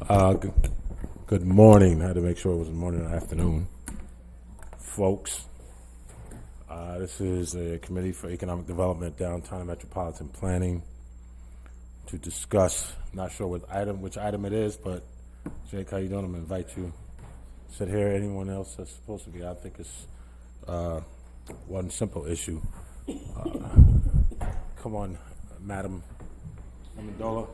Good, good morning. I had to make sure it was morning or afternoon, folks. This is a Committee for Economic Development, Downtown and Metropolitan Planning, to discuss. Not sure which item it is, but Jake, how you doing? I'm gonna invite you. Sit here. Anyone else that's supposed to be? I think it's one simple issue. Come on, Madam Amendola.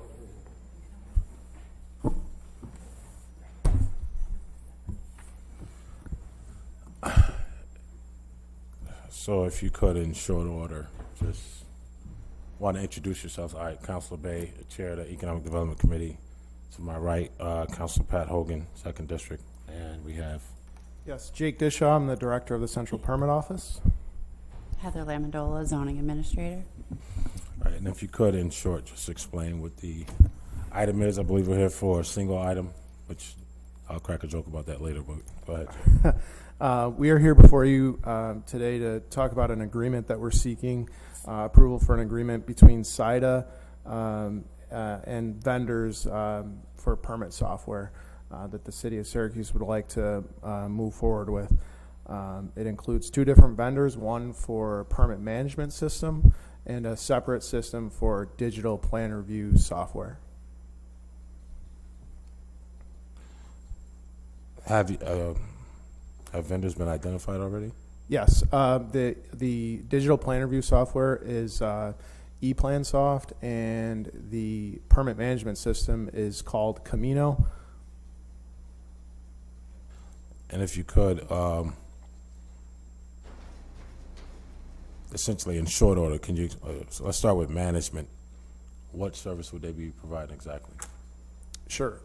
So if you could, in short order, just want to introduce yourselves. All right, Councilor Bay, Chair of the Economic Development Committee. To my right, Councilor Pat Hogan, 2nd District. And we have... Yes, Jake Dishaw, I'm the Director of the Central Permit Office. Heather Lamandola, Zoning Administrator. All right, and if you could, in short, just explain what the item is. I believe we're here for a single item, which I'll crack a joke about that later, but go ahead. We are here before you today to talk about an agreement that we're seeking, approval for an agreement between SIDA and vendors for permit software that the City of Syracuse would like to move forward with. It includes 2 different vendors, one for permit management system and a separate system for digital plan review software. Have vendors been identified already? Yes, the digital plan review software is ePlansoft, and the permit management system is called Camino. And if you could, essentially in short order, can you, so let's start with management. What service would they be providing exactly? Sure.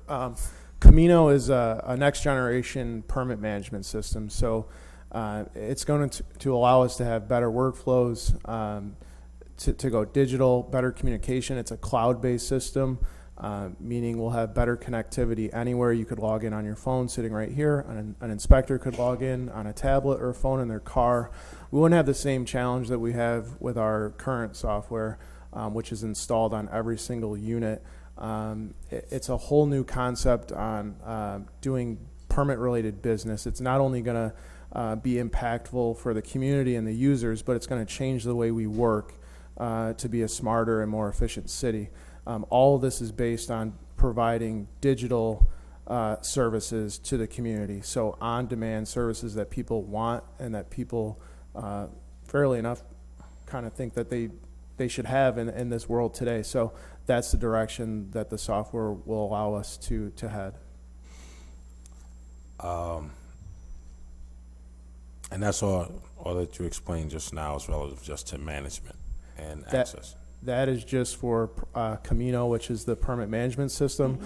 Camino is a next generation permit management system. So it's going to allow us to have better workflows, to go digital, better communication. It's a cloud-based system, meaning we'll have better connectivity anywhere. You could log in on your phone sitting right here. An inspector could log in on a tablet or a phone in their car. We wouldn't have the same challenge that we have with our current software, which is installed on every single unit. It's a whole new concept on doing permit-related business. It's not only going to be impactful for the community and the users, but it's going to change the way we work to be a smarter and more efficient city. All of this is based on providing digital services to the community, so on-demand services that people want and that people, fairly enough, kind of think that they should have in this world today. So that's the direction that the software will allow us to head. And that's all that you explained just now is relative just to management and access. That is just for Camino, which is the permit management system.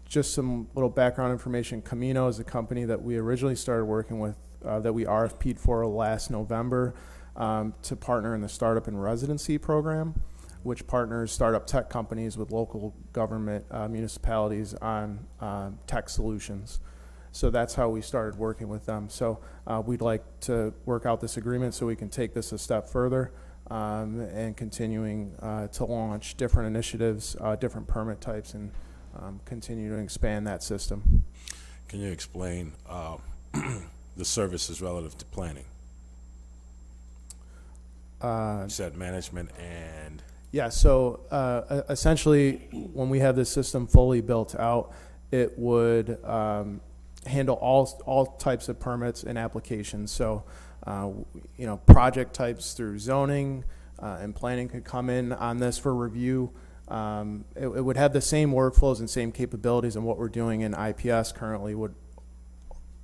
Just some little background information. Camino is a company that we originally started working with, that we RFP'd for last November, to partner in the Startup and Residency program, which partners startup tech companies with local government municipalities on tech solutions. So that's how we started working with them. So we'd like to work out this agreement so we can take this a step further, and continuing to launch different initiatives, different permit types, and continue to expand that system. Can you explain the services relative to planning? You said management and... Yeah, so essentially when we have this system fully built out, it would handle all types of permits and applications. So, project types through zoning and planning could come in on this for review. It would have the same workflows and same capabilities, and what we're doing in IPS currently would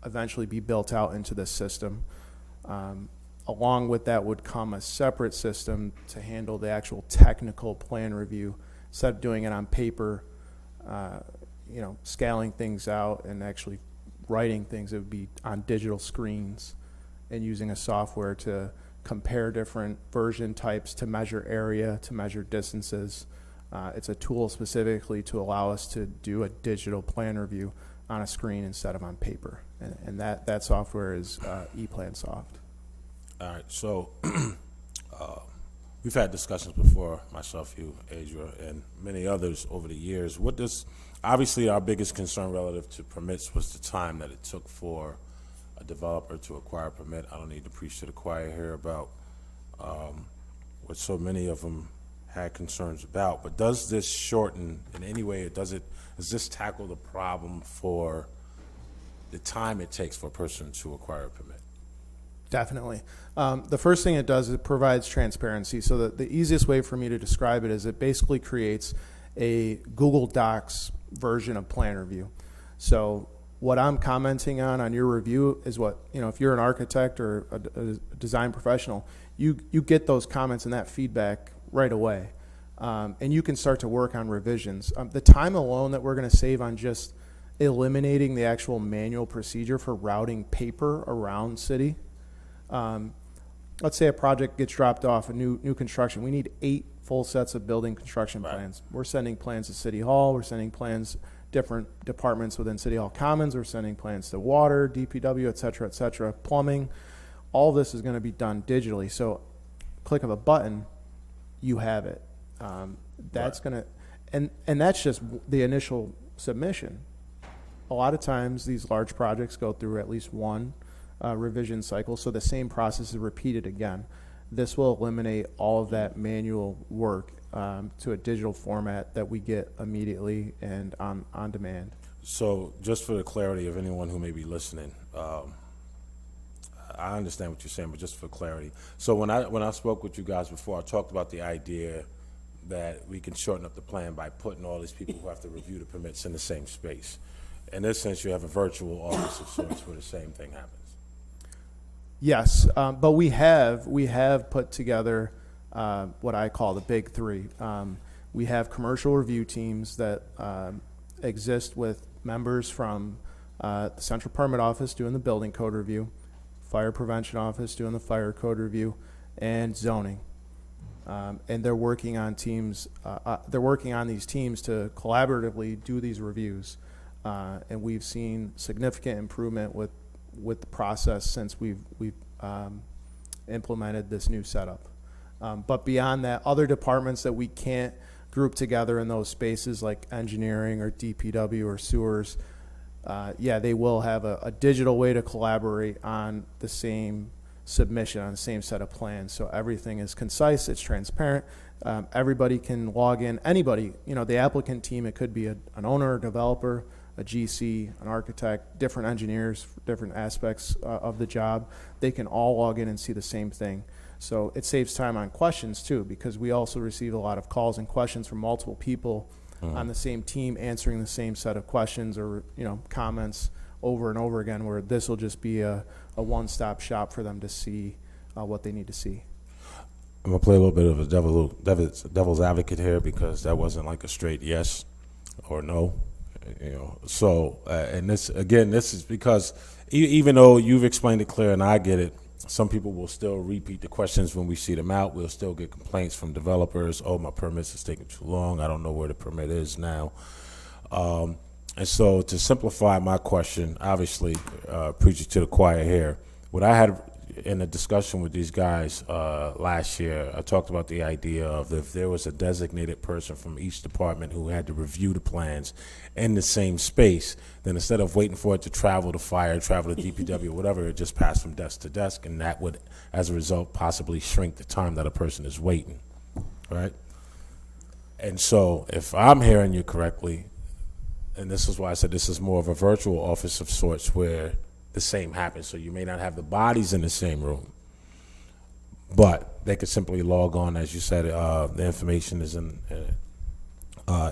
eventually be built out into this system. Along with that would come a separate system to handle the actual technical plan review. Instead of doing it on paper, scaling things out and actually writing things, it would be on digital screens and using a software to compare different version types, to measure area, to measure distances. It's a tool specifically to allow us to do a digital plan review on a screen instead of on paper. And that software is ePlansoft. All right, so we've had discussions before, myself, you, Adria, and many others over the years. Obviously our biggest concern relative to permits was the time that it took for a developer to acquire a permit. I don't need to preach to the choir here about what so many of them had concerns about, but does this shorten in any way, does this tackle the problem for the time it takes for a person to acquire a permit? Definitely. The first thing it does is it provides transparency. So the easiest way for me to describe it is it basically creates a Google Docs version of plan review. So what I'm commenting on your review is what, if you're an architect or a design professional, you get those comments and that feedback right away. And you can start to work on revisions. The time alone that we're going to save on just eliminating the actual manual procedure for routing paper around city. Let's say a project gets dropped off, a new construction. We need 8 full sets of building construction plans. We're sending plans to City Hall. We're sending plans, different departments within City Hall Commons. We're sending plans to water, DPW, et cetera, plumbing. All this is going to be done digitally. So click of a button, you have it. That's going to, and that's just the initial submission. A lot of times these large projects go through at least one revision cycle, so the same process is repeated again. This will eliminate all of that manual work to a digital format that we get immediately and on demand. So just for the clarity of anyone who may be listening, I understand what you're saying, but just for clarity. So when I spoke with you guys before, I talked about the idea that we can shorten up the plan by putting all these people who have to review the permits in the same space. In this sense, you have a virtual office of sorts where the same thing happens. Yes, but we have put together what I call the big three. We have commercial review teams that exist with members from the Central Permit Office doing the building code review, Fire Prevention Office doing the fire code review, and zoning. And they're working on teams. They're working on these teams to collaboratively do these reviews, and we've seen significant improvement with the process since we've implemented this new setup. But beyond that, other departments that we can't group together in those spaces like engineering or DPW or sewers, they will have a digital way to collaborate on the same submission, on the same set of plans. So everything is concise, it's transparent. Everybody can log in. Anybody, the applicant team, it could be an owner, a developer, a GC, an architect, different engineers, different aspects of the job. They can all log in and see the same thing. So it saves time on questions too, because we also receive a lot of calls and questions from multiple people on the same team answering the same set of questions or comments over and over again, where this will just be a one-stop shop for them to see what they need to see. I'm gonna play a little bit of a devil's advocate here, because that wasn't like a straight yes or no. So and this is because even though you've explained it clear and I get it, some people will still repeat the questions when we see them out. We'll still get complaints from developers. Oh, my permits is taking too long. I don't know where the permit is now. And so to simplify my question, obviously, preaching to the choir here, what I had in a discussion with these guys last year, I talked about the idea of if there was a designated person from each department who had to review the plans in the same space, then instead of waiting for it to travel to fire, travel to DPW, whatever, it just passed from desk to desk, and that would, as a result, possibly shrink the time that a person is waiting, right? And so if I'm hearing you correctly, and this is why I said this is more of a virtual office of sorts where the same happens. So you may not have the bodies in the same room, but they could simply log on, as you said. The information is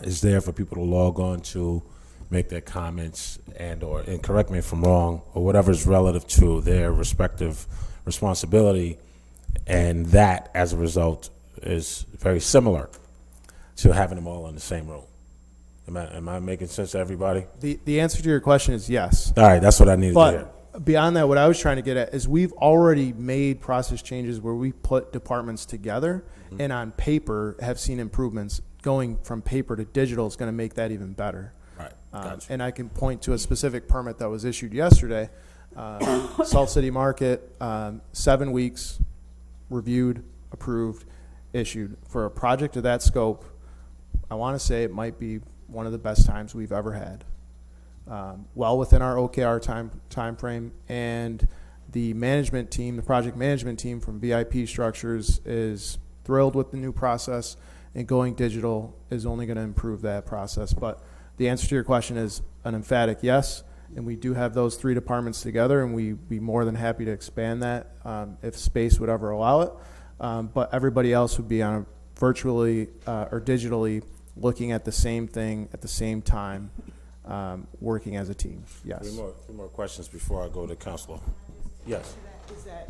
is there for people to log on to, make their comments and correct me if I'm wrong, or whatever's relative to their respective responsibility, and that as a result is very similar to having them all in the same room. Am I making sense to everybody? The answer to your question is yes. All right, that's what I needed to hear. Beyond that, what I was trying to get at is we've already made process changes where we put departments together and on paper have seen improvements. Going from paper to digital is going to make that even better. Right, gotcha. And I can point to a specific permit that was issued yesterday. Salt City Market, 7 weeks, reviewed, approved. issued. For a project of that scope, I want to say it might be one of the best times we've ever had. Well within our OKR time frame, and the management team, the project management team from VIP Structures, is thrilled with the new process, and going digital is only going to improve that process. But the answer to your question is an emphatic yes, and we do have those three departments together, and we'd be more than happy to expand that if space would ever allow it. But everybody else would be on a virtually or digitally looking at the same thing at the same time, working as a team. Yes. Three more questions before I go to Councilor. Yes. Is that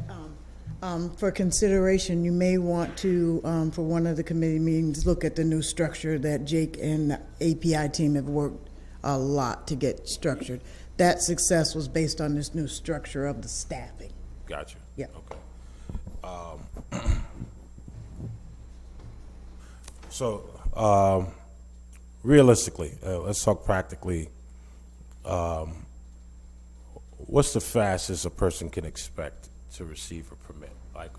for consideration, you may want to, for one of the committee meetings, look at the new structure that Jake and the API team have worked a lot to get structured. That success was based on this new structure of the staffing. Gotcha. Yeah. Okay. So, realistically, let's talk practically. What's the fastest a person can expect to receive a permit? Like,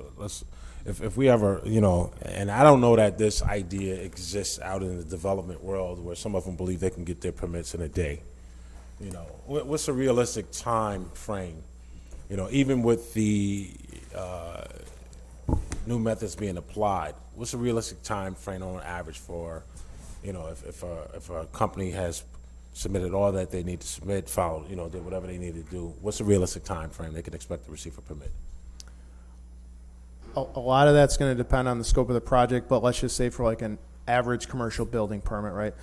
if we ever, and I don't know that this idea exists out in the development world where some of them believe they can get their permits in a day. What's a realistic time frame? Even with the new methods being applied, what's a realistic time frame on average for, if a company has submitted all that they need to submit, filed, did whatever they need to do, what's a realistic time frame they can expect to receive a permit? A lot of that's going to depend on the scope of the project, but let's just say for like an average commercial building permit, right?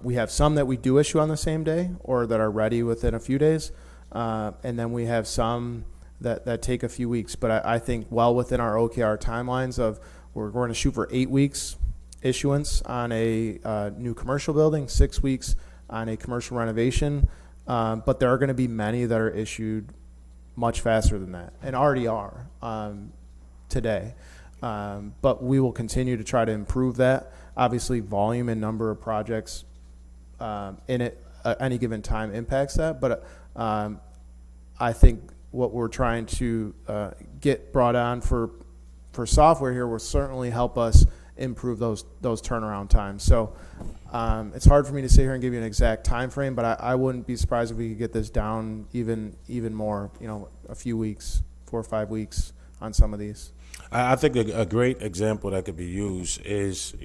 We have some that we do issue on the same day or that are ready within a few days. And then we have some that take a few weeks. But I think well within our OKR timelines of we're going to shoot for 8 weeks issuance on a new commercial building, 6 weeks on a commercial renovation. But there are going to be many that are issued much faster than that and already are today. But we will continue to try to improve that. Obviously, volume and number of projects in it at any given time impacts that. But I think what we're trying to get brought on for software here will certainly help us improve those turnaround times. So it's hard for me to sit here and give you an exact time frame, but I wouldn't be surprised if we could get this down even more, a few weeks, 4 or 5 weeks on some of these. I think a great example that could be used is,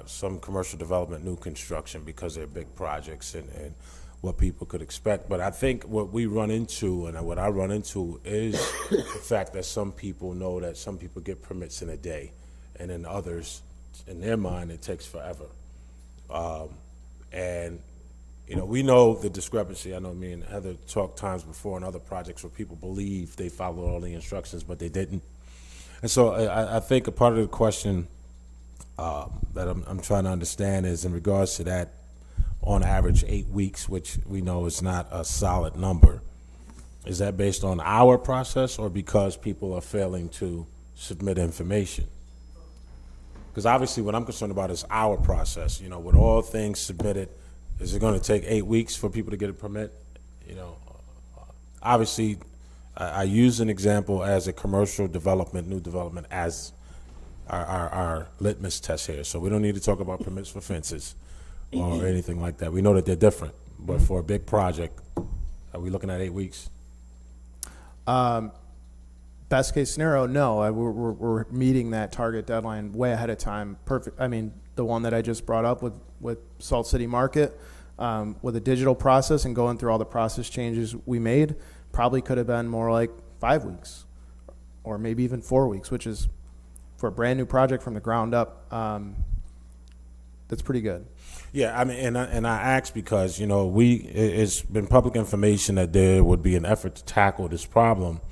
some commercial development, new construction, because they're big projects and what people could expect. But I think what we run into and what I run into is the fact that some people know that some people get permits in a day, and then others, in their mind, it takes forever. We know the discrepancy. I know me and Heather talked times before on other projects where people believe they followed all the instructions, but they didn't. And so I think a part of the question that I'm trying to understand is in regards to that, on average 8 weeks, which we know is not a solid number. Is that based on our process or because people are failing to submit information? Because obviously what I'm concerned about is our process. With all things submitted, is it going to take 8 weeks for people to get a permit? Obviously, I use an example as a commercial development, new development, as our litmus test here. So we don't need to talk about permits for fences or anything like that. We know that they're different. But for a big project, are we looking at 8 weeks? Best case scenario, no. We're meeting that target deadline way ahead of time. Perfect. I mean, the one that I just brought up with Salt City Market, with a digital process and going through all the process changes we made, probably could have been more like 5 weeks or maybe even 4 weeks, which is for a brand new project from the ground up. That's pretty good. Yeah, I mean, and I asked because, it's been public information that there would be an effort to tackle this problem.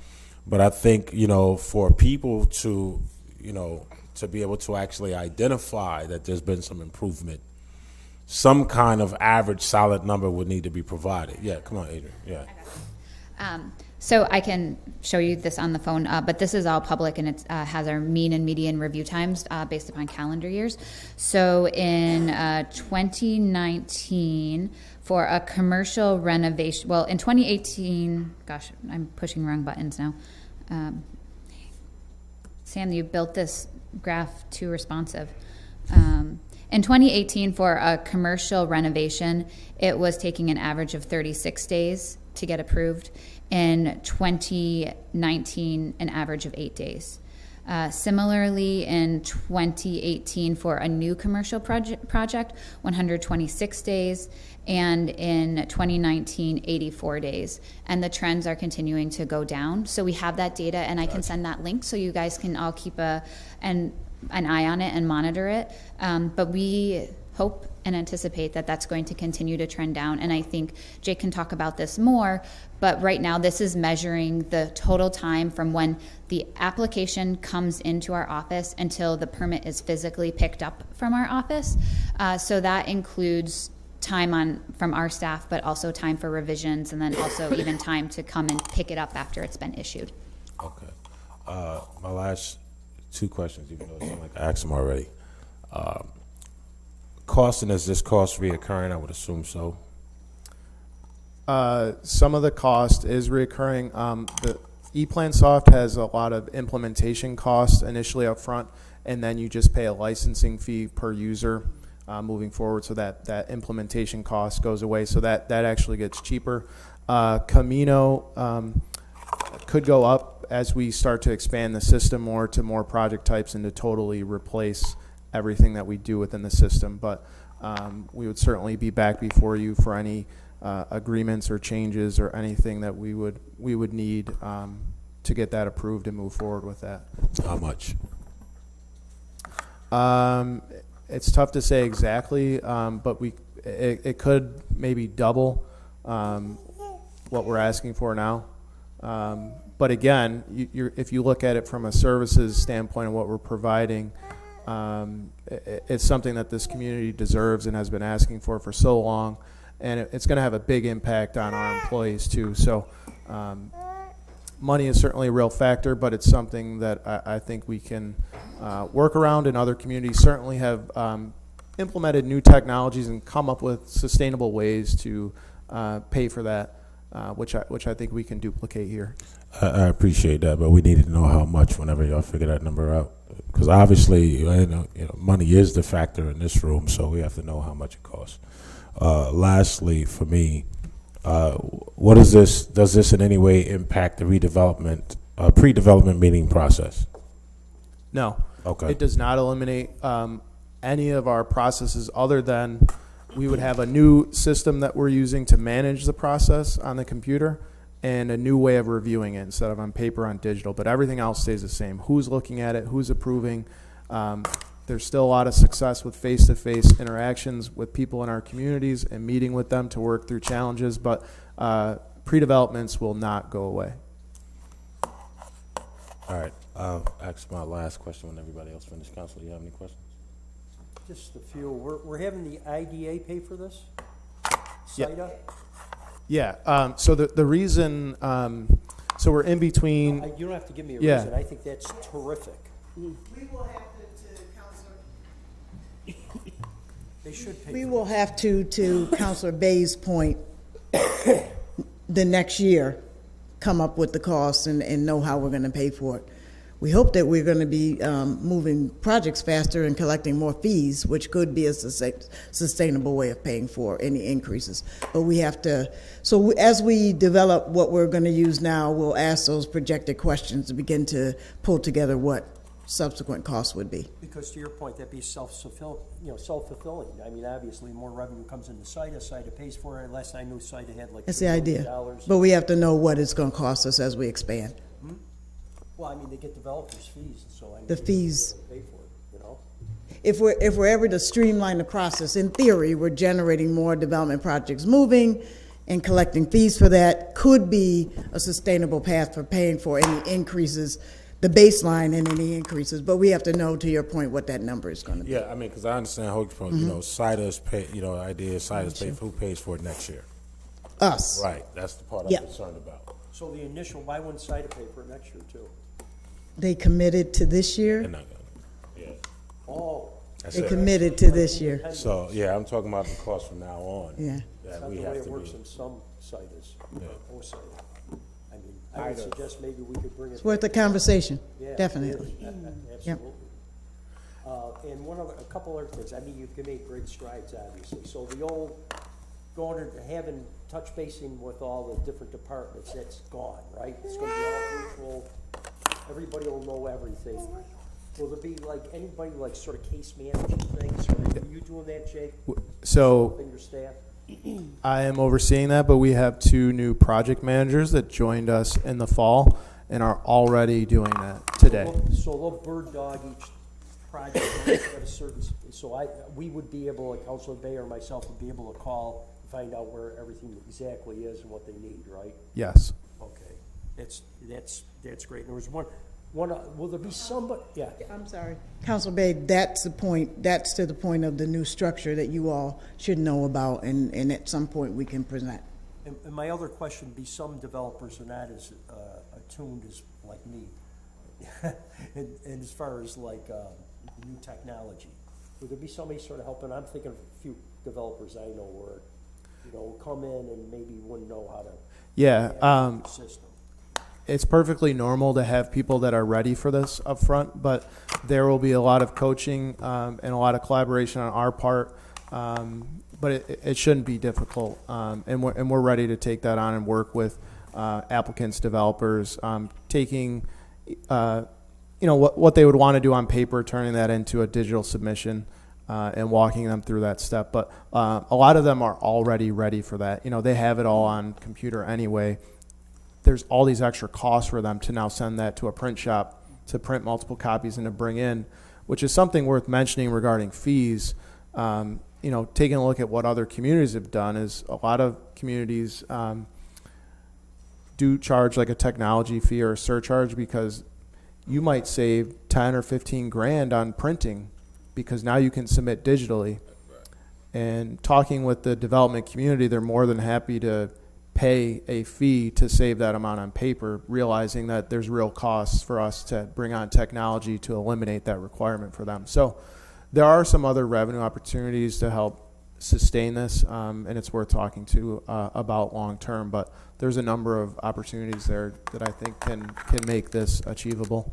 But I think, for people to, to be able to actually identify that there's been some improvement, some kind of average solid number would need to be provided. Yeah, come on, Adrian. Yeah. So I can show you this on the phone, but this is all public and it has our mean and median review times based upon calendar years. So in 2019, for a commercial renovation, well, in 2018, gosh, I'm pushing wrong buttons now. Sam, you built this graph too responsive. In 2018, for a commercial renovation, it was taking an average of 36 days to get approved. In 2019, an average of 8 days. Similarly, in 2018, for a new commercial project, 126 days, and in 2019, 84 days. And the trends are continuing to go down. So we have that data, and I can send that link so you guys can all keep an eye on it and monitor it. But we hope and anticipate that that's going to continue to trend down. And I think Jake can talk about this more, but right now this is measuring the total time from when the application comes into our office until the permit is physically picked up from our office. So that includes time from our staff, but also time for revisions, and then also even time to come and pick it up after it's been issued. Okay. My last two questions, even though it seemed like I asked them already. Cost, and is this cost reoccurring? I would assume so. Some of the cost is reoccurring. The ePlan Soft has a lot of implementation costs initially up front, and then you just pay a licensing fee per user moving forward, so that implementation cost goes away. So that actually gets cheaper. Camino could go up as we start to expand the system more to more project types and to totally replace everything that we do within the system. But we would certainly be back before you for any agreements or changes or anything that we would need to get that approved and move forward with that. How much? It's tough to say exactly, but it could maybe double what we're asking for now. But again, if you look at it from a services standpoint of what we're providing, it's something that this community deserves and has been asking for so long, and it's going to have a big impact on our employees too. So money is certainly a real factor, but it's something that I think we can work around, and other communities certainly have implemented new technologies and come up with sustainable ways to pay for that, which I think we can duplicate here. I appreciate that, but we needed to know how much whenever y'all figure that number out. Because obviously, you know, money is the factor in this room, so we have to know how much it costs. Lastly, for me, what is this? Does this in any way impact the redevelopment, pre-development meeting process? No. Okay. It does not eliminate any of our processes, other than we would have a new system that we're using to manage the process on the computer, and a new way of reviewing it instead of on paper, on digital. But everything else stays the same. Who's looking at it? Who's approving? There's still a lot of success with face-to-face interactions with people in our communities and meeting with them to work through challenges, but pre-developments will not go away. All right. I'll ask my last question when everybody else finishes. Council, do you have any questions? Just a few. We're having the IDA pay for this? CIDA? Yeah. So the reason, so we're in between. You don't have to give me a Yeah. reason. I think that's terrific. We will have They should pay. We will have to Councilor Bay's point, the next year, come up with the costs and know how we're going to pay for it. We hope that we're going to be moving projects faster and collecting more fees, which could be a sustainable way of paying for any increases. But we have to, so as we develop what we're going to use now, we'll ask those projected questions to begin to pull together what subsequent costs would be. Because to your point, that'd be self-fulfilling. I mean, obviously, more revenue comes into CIDA pays for it. Last I knew, CIDA had like That's $2 the million. idea. But we have to know what it's going to cost us as we expand. Well, I mean, they get developers' fees, so I mean, The fees. they pay for it, you know? If we're ever to streamline the process, in theory, we're generating more development projects moving, and collecting fees for that could be a sustainable path for paying for any increases, the baseline and any increases. But we have to know, to your point, what that number is going to be. Yeah, I mean, because I understand Hope's point. You know, CIDA's pay. You know, the idea is CIDA's pay. Who pays for it next year? Us. Right. That's the part Yeah. I'm concerned about. So the initial, why wouldn't CIDA pay for it next year, too? They committed to this year. They're not gonna. Yeah. Oh. That's They it. committed to this year. So yeah, I'm talking about the cost from now on. Yeah. That That's we the way have it to works be. in some CIDAs, Yeah. or CIDA. I mean, I would suggest maybe we could bring it. It's worth a conversation, Yeah, definitely. it is. Absolutely. And a couple other things. I mean, you've made great strides, obviously. So the old going and having touch basing with all the different departments, that's gone, right? It's going to be all virtual. Everybody will know everything. Will there be like anybody like sort of case managing things? Are you doing that, Jake? So And your staff? I am overseeing that, but we have 2 new project managers that joined us in the fall and are already doing that today. So a little bird dog each project at a certain. So we would be able, like Councilor Bay or myself, would be able to call and find out where everything exactly is and what they need, right? Yes. Okay, that's great. There was one. Will there be somebody? Yeah. I'm sorry, Council Bay, that's the point, that's to the point of the new structure that you all should know about, and at some point we can present. And my other question would be, some developers are not as attuned as like me, and as far as like new technology. Would there be somebody sort of helping? I'm thinking of a few developers I know where, will come in and maybe wouldn't know how to. Yeah. System. It's perfectly normal to have people that are ready for this up front, but there will be a lot of coaching and a lot of collaboration on our part. But it shouldn't be difficult, and we're ready to take that on and work with applicants, developers, taking what they would want to do on paper, turning that into a digital submission, and walking them through that step. But a lot of them are already ready for that. They have it all on computer anyway. There's all these extra costs for them to now send that to a print shop to print multiple copies and to bring in, which is something worth mentioning regarding fees. Taking a look at what other communities have done is a lot of communities do charge like a technology fee or a surcharge, because you might save 10 or 15 grand on printing because now you can submit digitally. And talking with the development community, they're more than happy to pay a fee to save that amount on paper, realizing that there's real costs for us to bring on technology to eliminate that requirement for them. So there are some other revenue opportunities to help sustain this, and it's worth talking to about long term, but there's a number of opportunities there that I think can make this achievable.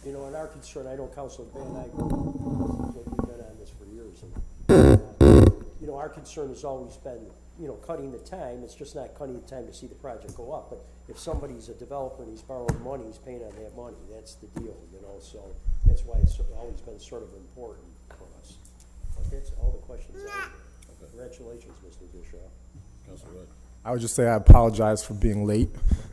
In our concern, I know Councilor Bay and I, we've been on this for years, and our concern has always been, cutting the time. It's just not cutting the time to see the project go up. But if somebody's a developer and he's borrowing money, he's paying on that money. That's the deal, So that's why it's always been sort of important for us. But that's all the questions I have. Congratulations, Mr. Bishop. I would just say I apologize for being late,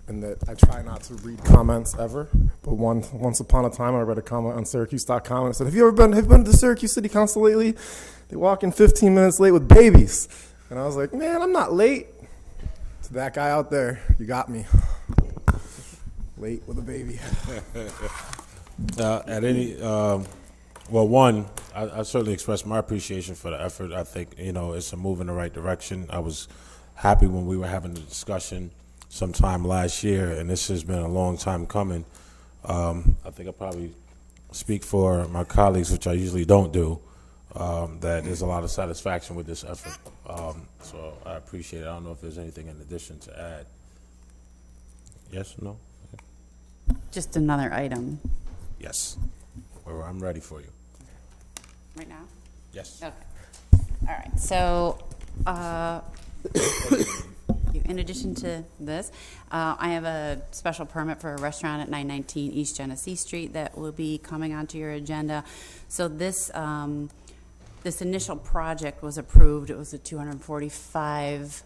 and that I try not to read comments ever. But once upon a time, I read a comment on Syracuse.com and it said, "Have you been to the Syracuse City Council lately? They walk in 15 minutes late with babies." And I was like, "Man, I'm not late." To that guy out there, you got me. Late with a baby. I certainly express my appreciation for the effort. I think, it's a move in the right direction. I was happy when we were having the discussion sometime last year, and this has been a long time coming. I think I probably speak for my colleagues, which I usually don't do, that there's a lot of satisfaction with this effort. So I appreciate it. I don't know if there's anything in addition to add. Yes, no? Just another item. Yes. Well, I'm ready for you. Right now? Yes. Okay. All right. So, in addition to this, I have a special permit for a restaurant at 919 East Genesee Street that will be coming onto your agenda. So this initial project was approved. It was a 245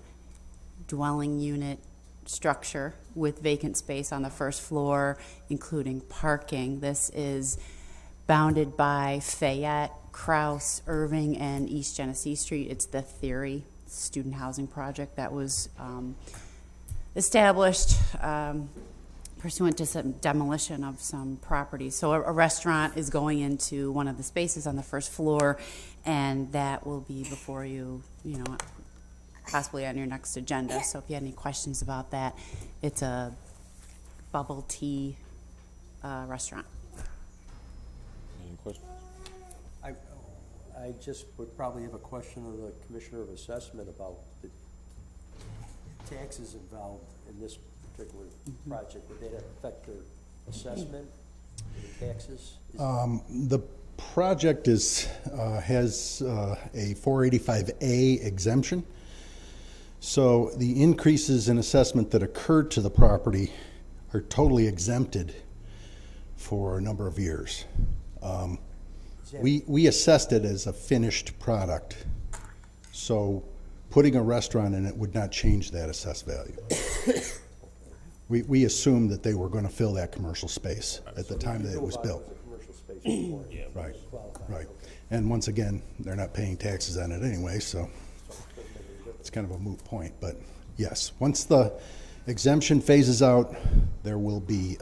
dwelling unit structure with vacant space on the first floor, including parking. This is bounded by Fayette, Krause, Irving, and East Genesee Street. It's the Theory student housing project that was established pursuant to some demolition of some properties. So a restaurant is going into one of the spaces on the first floor, and that will be before you, possibly on your next agenda. So if you have any questions about that, it's a bubble tea restaurant. Any questions? I just would probably have a question of the Commissioner of Assessment about the taxes involved in this particular project. Would that affect their assessment, the taxes? The project has a 485A exemption. So the increases in assessment that occurred to the property are totally exempted for a number of years. We assessed it as a finished product, so putting a restaurant in it would not change that assessed value. We assumed that they were going to fill that commercial space at the time that it was built. Commercial space before. Right, right. And once again, they're not paying taxes on it anyway, so it's kind of a moot point. But yes, once the exemption phases out, there will be,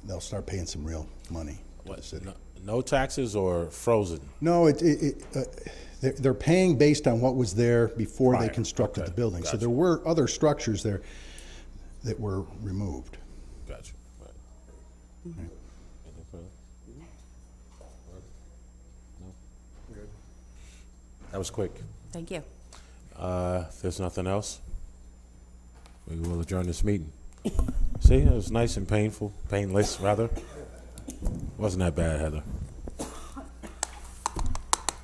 they'll start paying some real money to the city. No taxes or frozen? No, they're paying based on what was there before they Prior, constructed okay, the building. So gotcha. there were other structures there that were removed. Gotcha. Right. Anything further? No? That was quick. Thank you. If there's nothing else, we will adjourn this meeting. See, it was nice and painful, painless rather. Wasn't that bad, Heather?